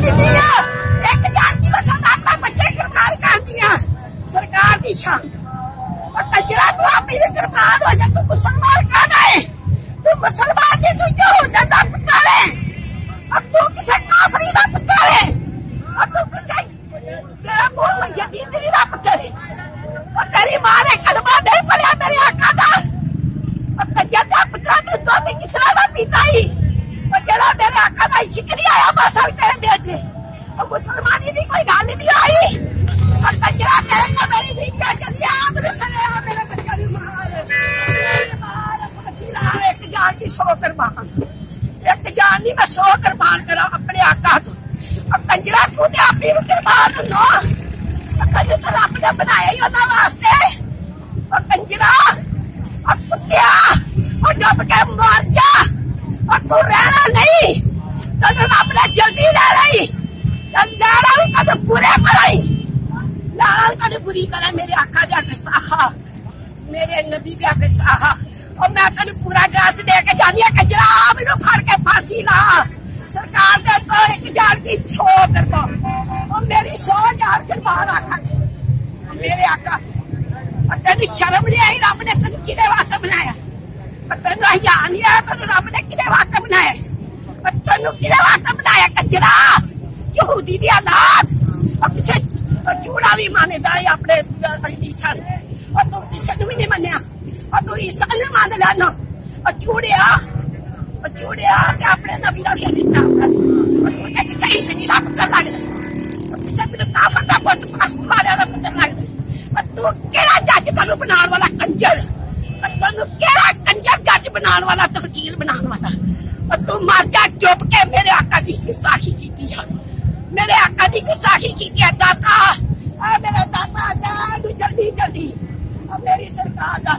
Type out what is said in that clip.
एक जान की अपना बच्चे गिरफ्तार कर दिया सरकार की शान कचरा तू अपनी भी गिरफ्तार हो जा। तू मुसलमान का है, तू मुसलमान की तू यहूदी का पुत्र है, अब तू किसी काफरी का पुत्र है, अब तू किसी तेरा बहुत यजीदी का पुत्र है और तेरी मां ने कलमा नहीं पढ़ा मेरे आका का और कचर का पुत्र तू दो दिन किसरा का पीता ही और जरा मेरे आका का शिकरी आया बस तेरे दिल से और मुसलमानी की कोई गल नहीं आई और कचरा तेरे को मेरी वीडियो चली आ मेरे बच्चा भी मार एक जान की 100 कुर्बान, एक जान नहीं मैं 100 कुर्बान करा अपने आका तो और कंजरा तू ने अपनी भी कुर्बान नो तो रब ने बनाया ही उन्होंने वास्ते और कंजरा और कुत्तिया और डब के मर जा और तू रहना नहीं तो रब ने जल्दी ले रही लड़ा भी तो पूरे पड़ाई लाल तो बुरी तरह मेरे आका का गुस्ताखा मेरे नबी का गुस्ताखा और मैं तेन पूरा ड्रेस दे के जानी है कजरा मैनू फड़ के फांसी ला सरकार दे तो एक जान की 100 कुर्बान और मेरी 100 जान कुर्बान आका मेरे आका और तेन शर्म नहीं आई रब ने तेन किदे वास्ते बनाया और तेन हया नहीं आया तेन रब ने किदे वास्ते बनाया और तेन किदे वास्ते बनाया कजरा यहूदी दी औलाद और किसे चूड़ा भी मानेदा है अपने ईसा और तू ईसा भी नहीं मनिया और तू ईसा ने मान लेना और चूड़िया ते अपने नबी दा भी नाम कर और तू एक सही नहीं दा पुत्र लगदा और किसे भी काफर दा पुत्र पास वाले दा पुत्र लगदा और तू केड़ा जज तनु बनाने वाला कंजर और तनु केड़ा कंजर जज बनाने वाला तहकील बनाने वाला और तू मर जा चुप के मेरे आका दी गुस्ताखी की है मेरे आका दी गुस्ताखी की दाता